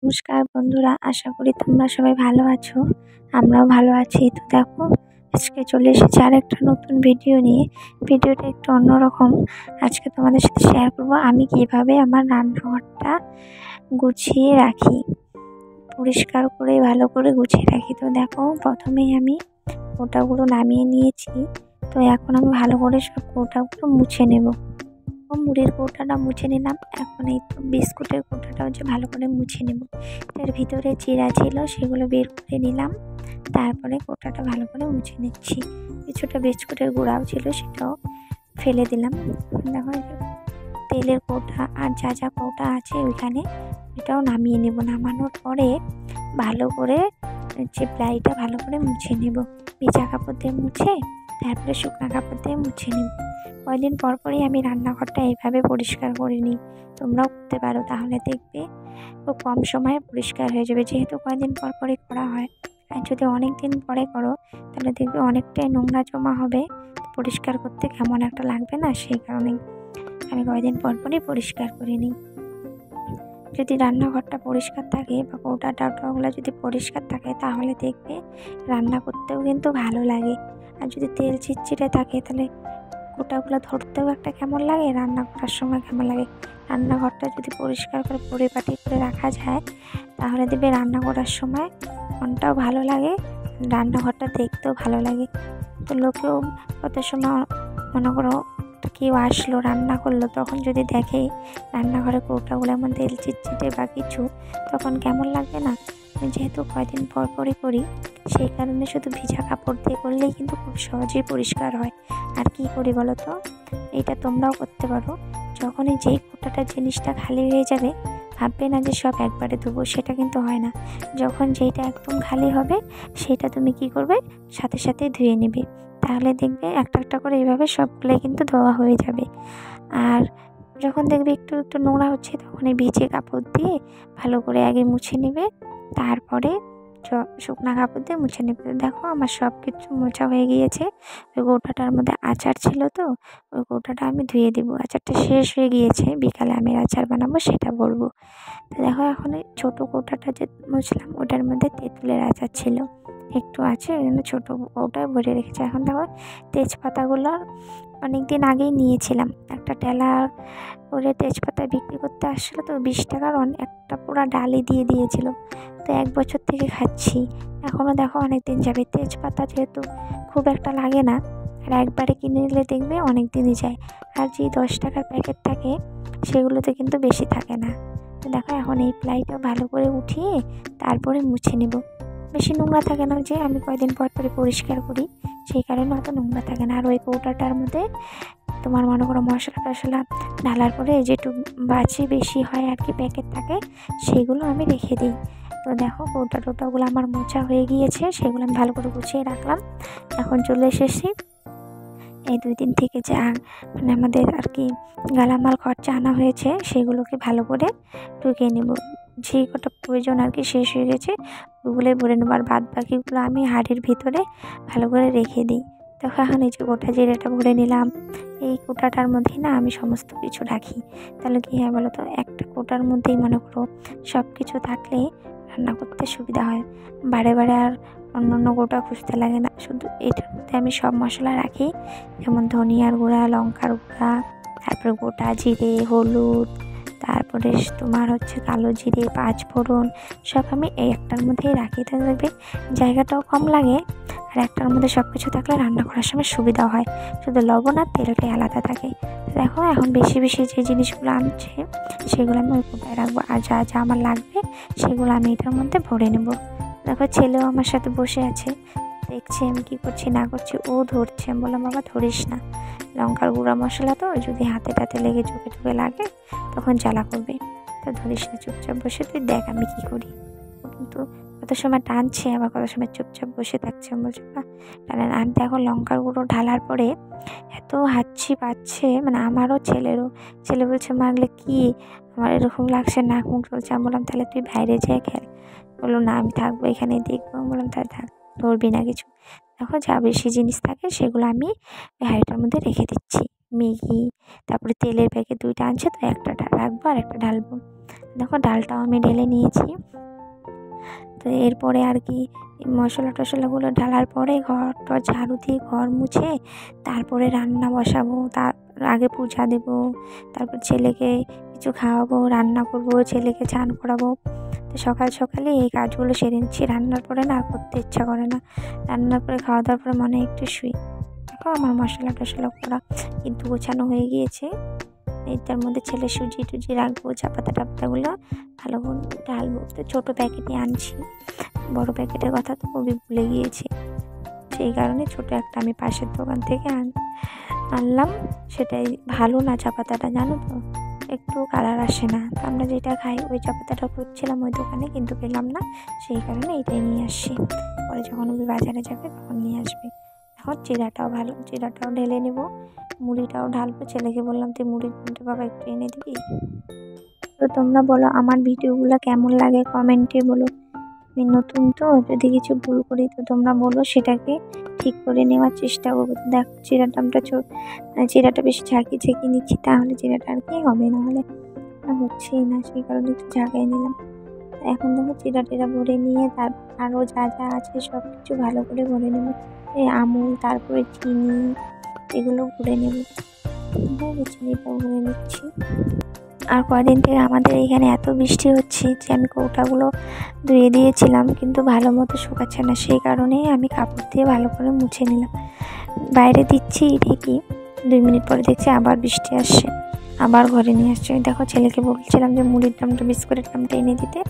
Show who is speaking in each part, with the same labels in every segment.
Speaker 1: নমস্কার বন্ধুরা, আশা করি তোমরা সবাই ভালো আছো। আমরাও ভালো আছি। তো দেখো, আজকে চলে এসেছি আর একটা নতুন ভিডিও নিয়ে। ভিডিওটা একটু অন্যরকম। আজকে তোমাদের সাথে শেয়ার করবো আমি কিভাবে আমার রান্নাঘরটা গুছিয়ে রাখি, পরিষ্কার করে ভালো করে গুছিয়ে রাখি। তো দেখো, প্রথমেই আমি কৌটাগুলো নামিয়ে নিয়েছি। তো এখন আমি ভালো করে সব কৌটাগুলো মুছে নেব। মুড়ির কৌটাটা মুছে নিলাম। এখন এই তো বিস্কুটের কৌটাটাও যে ভালো করে মুছে নেব। এর ভিতরে চিরা ছিল, সেগুলো বের করে নিলাম। তারপরে কৌটাটা ভালো করে মুছে নিচ্ছি। কিছুটা বিস্কুটের গুঁড়াও ছিল, সেটাও ফেলে দিলাম। দেখো, তেলের কৌটা আর যা যা কৌটা আছে ওইখানে, এটাও নামিয়ে নেব। নামানোর পরে ভালো করে প্লাইটা ভালো করে মুছে নেব। ভিজা কাপড় দিয়ে মুছে তারপরে শুকনো কাপড় দিয়ে মুছে নেব। কয়দিন পর পরই আমি রান্নাঘরটা এইভাবে পরিষ্কার করে নিই। তোমরাও করতে পারো, তাহলে দেখবে খুব কম সময়ে পরিষ্কার হয়ে যাবে, যেহেতু কয়দিন পর পরই করা হয়। আর যদি অনেক দিন পরে করো তাহলে দেখবে অনেকটাই নোংরা জমা হবে, পরিষ্কার করতে কেমন একটা লাগবে না। সেই কারণেই আমি কয়দিন পর পরই পরিষ্কার করে নিই। যদি রান্নাঘরটা পরিষ্কার থাকে বা কৌটা টাউটাগুলো যদি পরিষ্কার থাকে, তাহলে দেখবে রান্না করতেও কিন্তু ভালো লাগে। আর যদি তেল চিটচিটে থাকে তাহলে কৌটাগুলো ধরতেও একটা কেমন লাগে, রান্না করার সময় কেমন লাগে। রান্নাঘরটা যদি পরিষ্কার করে পরিপাটি করে রাখা যায়, তাহলে দেখবে রান্না করার সময় মনটাও ভালো লাগে, রান্নাঘরটা দেখতেও ভালো লাগে। তো লোকেও কত সময় মনে করো কেউ আসলো, রান্না করলো, তখন যদি দেখে রান্নাঘরে কৌটাগুলো এমন তেল চিটচিটে বা কিছু, তখন কেমন লাগবে না। আমি যেহেতু কয়দিন পর পরই করি, সেই কারণে শুধু ভিজা কাপড় দিয়ে করলেই কিন্তু খুব সহজেই পরিষ্কার হয়। আর কি করি বলো তো, এটা তোমরাও করতে পারো। যখনই যেই কৌটাটার জিনিসটা খালি হয়ে যাবে, ভাববে না যে সব একবারে ধোবো, সেটা কিন্তু হয় না। যখন যেইটা একদম খালি হবে, সেটা তুমি কি করবে, সাথে সাথে ধুয়ে নেবে। তাহলে দেখবে একটা একটা করে এইভাবে সবগুলোই কিন্তু ধোয়া হয়ে যাবে। আর যখন দেখবে একটু একটু নোংরা হচ্ছে, তখন এই ভিজে কাপড় দিয়ে ভালো করে আগে মুছে নেবে, তারপরে শুকনো কাপড় দিয়ে মুছে নেবে। দেখো, আমার সব কিছু মোছা হয়ে গিয়েছে। ওই কৌটাটার মধ্যে আচার ছিল, তো ওই কৌটাটা আমি ধুয়ে দেবো। আচারটা শেষ হয়ে গিয়েছে, বিকালে আমি আচার বানাবো, সেটা বলবো। তো দেখো, এখন এই ছোটো কৌটাটা যে মুছলাম, ওটার মধ্যে তেঁতুলের আচার ছিল, একটু আছে, ওই জন্য ছোটো কৌটায় ভরে রেখেছি। এখন দেখো, তেজপাতাগুলো অনেক দিন আগেই নিয়েছিলাম। একটা টেলা করে তেজপাতা বিক্রি করতে আসছিলো, তো 20 টাকার একটা পুরো ডালি দিয়ে দিয়েছিল। তো 1 বছর থেকে খাচ্ছি, এখনও দেখো অনেক দিন যাবে। তেজপাতা যেহেতু খুব একটা লাগে না, আর একবারে কিনে নিলে দেখবে অনেক দিনই যায়। আর যে 10 টাকার প্যাকেট থাকে, সেগুলোতে কিন্তু বেশি থাকে না। তো দেখো, এখন এই প্লাইটা ভালো করে উঠিয়ে তারপরে মুছে নেব। বেশি নোংরা থাকে না, যে আমি কয়দিন পর পরে পরিষ্কার করি, সেই কারণে অত নোংরা থাকে না। আর ওই কৌটাটার মধ্যে তোমার মনে করো মশলা টশলা ঢালার পরে যেটু বাঁচে বেশি হয় আর কি, প্যাকেট থাকে, সেগুলো আমি রেখে দিই। তো দেখো, কৌটা টোটাগুলো আমার মোছা হয়ে গিয়েছে, সেগুলো আমি ভালো করে গুছিয়ে রাখলাম। এখন চলে এসেছি এই 2 দিন থেকে যা আমাদের আর কি গালামাল খরচা আনা হয়েছে, সেগুলোকে ভালো করে ঢুকিয়ে নেব। যে কটা প্রয়োজন আর কি শেষ হয়ে গেছে, ওগুলোই ভরে নেবো। আর বাদ বাকিগুলো আমি হাঁড়ির ভিতরে ভালো করে রেখে দিই। দেখো, এখন এই যে গোটা জিরেটা ভরে নিলাম। এই কোটাটার মধ্যেই না আমি সমস্ত কিছু রাখি। তাহলে কী হয় বলো তো, একটা কোটার মধ্যেই মনে করো সব কিছু থাকলে রান্না করতে সুবিধা হয়। বারে বারে আর অন্য অন্য গোটা খুঁজতে লাগে না। শুধু এটার মধ্যে আমি সব মশলা রাখি, যেমন ধনিয়ার গুঁড়া, লঙ্কার গুঁড়া, তারপরে গোটা জিরে, হলুদ, তারপরে তোমার হচ্ছে কালো জিরে, 5 ফোড়ন, সব আমি এই একটার মধ্যেই রাখি। তাহলে দেখবে জায়গাটাও কম লাগে, আর একটার মধ্যে সব কিছু থাকলে রান্না করার সময় সুবিধা হয়। শুধু লবণ আর তেলটাই আলাদা থাকে। দেখো, এখন বেশি বেশি যে জিনিসগুলো আনছে, সেগুলো আমি ওই কোটায় রাখবো। আর যা যা আমার লাগবে, সেগুলো আমি এটার মধ্যে ভরে নেব। দেখো, ছেলেও আমার সাথে বসে আছে, দেখছে আমি কী করছি না করছি, ও ধরছে। আমি বললাম, বাবা ধরিস না, লঙ্কার গুঁড়া মশলা তো, যদি হাতে টাতে লেগে চোখে চোখে লাগে তখন জ্বালা করবে, তো ধরিস না, চুপচাপ বসে তুই দেখ আমি কী করি। কিন্তু কত সময় টানছে, আবার কত সময় চুপচাপ বসে থাকছে, বলছে না টানেন। আর দেখো, লঙ্কার গুঁড়ো ঢালার পরে এত হাঁচি পাচ্ছে, মানে আমারও ছেলেরও। ছেলে বলছে, মা এগুলো কী, আমার এরকম লাগছে, নাক মুখ চলছে। আমি বললাম, তাহলে তুই বাইরে যেয়ে খেল। বললো, না আমি থাকবো এখানেই দেখবো। আমি বললাম, তাহলে থাক, ধরবি না কিছু। দেখো, যা বেশি জিনিস থাকে সেগুলো আমি ওই হাঁড়িটার মধ্যে রেখে দিচ্ছি। ম্যাগি, তারপরে তেলের প্যাকেট 2টা আনছে, তো একটা রাখবো আর একটা ঢালবো। দেখো, ডালটাও আমি ঢেলে নিয়েছি। তো এরপরে আর কি মশলা টশলাগুলো ঢালার পরে ঘরটা ঝাড়ু দিয়ে ঘর মুছে তারপরে রান্না বসাবো। তার আগে পূজা দেব, তারপর ছেলেকে কিছু খাওয়াবো, রান্না করব, ছেলেকে চান করাবো। তো সকাল সকালে এই কাজগুলো সেরে নিচ্ছি। রান্নার পরে না করতে ইচ্ছা করে না, রান্নার পরে খাওয়া দাওয়ার পরে মনে একটু শুই। দেখো আমার মশলা টশলা করা কিন্তু গোছানো হয়ে গিয়েছে। এটার মধ্যে ছেলে সুজি টুজি রাখবো, চাপাতা টাপাতাগুলো ভালো করে ঢালবো। তো ছোটো প্যাকেটে আনছি, বড় প্যাকেটের কথা তো খুবই ভুলে গিয়েছি, সেই কারণে ছোটো একটা আমি পাশের দোকান থেকে আনলাম। সেটাই ভালো না চাপাতাটা, জানো তো, একটু কালার আসে না। তো আমরা যেটা খাই ওই চাপাতাটা খুঁজছিলাম ওই দোকানে, কিন্তু পেলাম না, সেই কারণে এটাই নিয়ে আসছি। পরে যখন ওই বাজারে যাবে তখন নিয়ে আসবে। এখন জিরাটাও ভালো, জিরাটাও ঢেলে নেব, মুড়িটাও ঢালবো। ছেলেকে বললাম তুই মুড়ি কিনতে বাবা একটু এনে দিবি। তো তোমরা বলো আমার ভিডিওগুলো কেমন লাগে, কমেন্টে বলো। আমি নতুন তো, যদি কিছু ভুল করি তো তোমরা বলো, সেটাকে ঠিক করে নেওয়ার চেষ্টা করবো। তো দেখো জিরাটা আমরা জিরাটা বেশি ঝাঁকিয়ে নিচ্ছি, তাহলে জিরাটা আর কি হবে, নাহলে হচ্ছেই না, সেই কারণে একটু ঝাঁকাই নিলাম। এখন দেখো জিরা টিরা ভরে নিয়ে তার আরও যা যা আছে সব কিছু ভালো করে ভরে নেব। এই আমুল, তারপরে চিনি, এগুলো ভরে নেব। চিনিটাও ভরে নিচ্ছি। আর কদিন থেকে আমাদের এখানে এত বৃষ্টি হচ্ছে যে আমি কৌটাগুলো ধুয়ে দিয়েছিলাম, কিন্তু ভালো মতো শুকাচ্ছে না, সেই কারণেই আমি কাপড় দিয়ে ভালো করে মুছে নিলাম। বাইরে দিচ্ছি ঠিকই, 2 মিনিট পরে দেখছি আবার বৃষ্টি আসছে, আবার ঘরে নিয়ে আসছে। দেখো ছেলেকে বলছিলাম যে মুড়ির দামটা, বিস্কুটের দামটা এনে দিতে,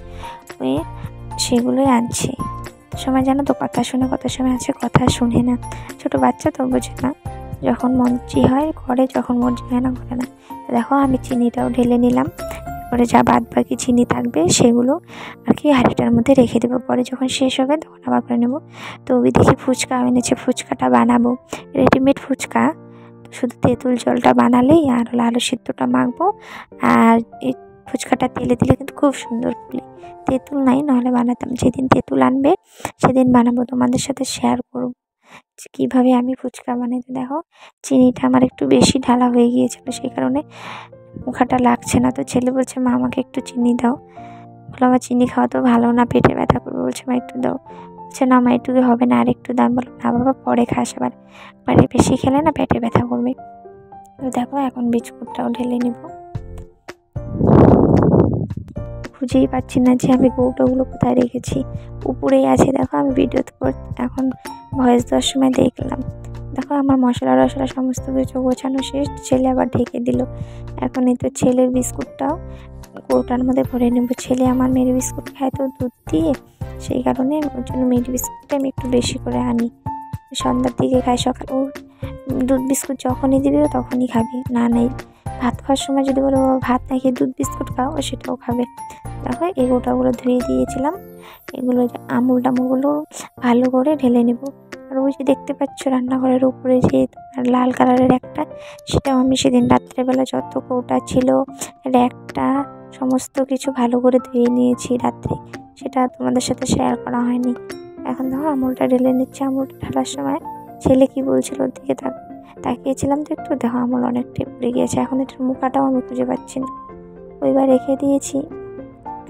Speaker 1: ওই সেগুলোই আনছি। সময় জানো তো কথা শুনে, কত সময় আছে কথা শুনে না, ছোটো বাচ্চা তো বোঝে না, যখন মর্জি হয় করে, যখন মর্জি হয় না করে না। তো দেখো আমি চিনিটাও ঢেলে নিলাম, এরপরে যা বাদ বাকি চিনি থাকবে সেগুলো আর কি হাঁড়িটার মধ্যে রেখে দেবো, পরে যখন শেষ হবে তখন আবার করে নেবো। তো ওই দেখি ফুচকা এনেছে, ফুচকাটা বানাবো, রেডিমেড ফুচকা, শুধু তেঁতুল জলটা বানালেই আর আলু সিদ্ধটা মাখবো। আর এই ফুচকাটা তেলে দিলে কিন্তু খুব সুন্দর ফুলে, তেঁতুল নাই নাহলে বানাতাম, যেদিন তেঁতুল আনবে সেদিন বানাবো, তোমাদের সাথে শেয়ার করবো কীভাবে আমি ফুচকা বানাই। তো দেখো চিনিটা আমার একটু বেশি ঢালা হয়ে গিয়েছিলো, সেই কারণে মুখাটা লাগছে না। তো ছেলে বলছে মা আমাকে একটু চিনি দাও, বলো আমার চিনি খাওয়া তো ভালো না, পেটে ব্যথা করবে, বলছে মা একটু দাও, বলছে না মা একটু হবে না, আর একটু দাম। বলো না বাবা পরে খাস, আবার বেশি খেলে না পেটে ব্যথা করবে। তো দেখো এখন বিস্কুটটাও ঢেলে নেব। খুঁজেই পাচ্ছি না যে আমি কৌটোগুলো কোথায় রেখেছি, উপরেই আছে। দেখো আমি ভিডিওতে এখন ভয়েস দেওয়ার সময় দেখলাম। দেখো আমার মশলা টশলা সমস্ত কিছু গোছানো শেষ, ছেলে আবার ঢেকে দিল। এখন এই তো ছেলের বিস্কুটটাও কৌটার মধ্যে ভরে নেব। ছেলে আমার মেরি বিস্কুট খায় তো দুধ দিয়ে, সেই কারণে ওর জন্য মেরি বিস্কুটটা আমি একটু বেশি করে আনি, সন্ধ্যার দিকে খাই। সকাল ও দুধ বিস্কুট যখনই দিবে তখনই খাবে, না নেই ভাত খাওয়ার সময় যদি বলো ভাত না খেয়ে দুধ বিস্কুট খাও, সেটাও খাবে। দেখো এই গোটাগুলো ধুয়ে দিয়েছিলাম, এগুলো আমুলগুলো ভালো করে ঢেলে নেব। আর ওই যে দেখতে পাচ্ছ রান্নাঘরের উপরে যে লাল কালারের একটা, সেটাও আমি সেদিন রাত্রেবেলা যত কৌটা ছিল র্যাকটা সমস্ত কিছু ভালো করে ধুয়ে নিয়েছি রাত্রে, সেটা তোমাদের সাথে শেয়ার করা হয়নি। এখন দেখো আমুলটা ঢেলে নিচ্ছে। আমুলটা ঢালার সময় ছেলে কি বলছিল ওর দিকে তাকিয়েছিলাম তো একটু, দেখো আমুল অনেকটাই পড়ে গিয়েছে। এখন এটার মুখাটাও আমি খুঁজে পাচ্ছি না, ওইবার রেখে দিয়েছি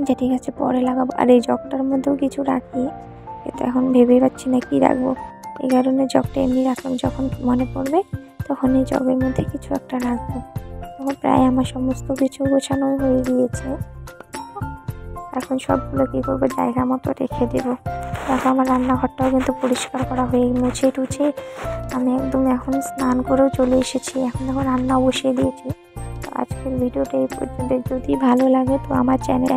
Speaker 1: যে ঠিক আছে পরে লাগাবো। আর এই জগটার মধ্যেও কিছু রাখি, এটা এখন ভেবেই পাচ্ছি না কি রাখবো, এই কারণে জগটা এমনি রাখলাম, যখন মনে পড়বে তখন এই জগের মধ্যে কিছু একটা রাখবো। তখন প্রায় আমার সমস্ত কিছু গোছানো হয়ে গিয়েছে, এখন সবগুলো কী করবো জায়গা মতো রেখে দেবো। দেখো আমার রান্নাঘরটাও কিন্তু পরিষ্কার করা হয়ে মুছে টুছে আমি একদম এখন স্নান করেও চলে এসেছি। এখন দেখো রান্না বসিয়ে দিয়েছি। তো আজকের ভিডিওটা এই পর্যন্ত, যদি ভালো লাগে তো আমার চ্যানেল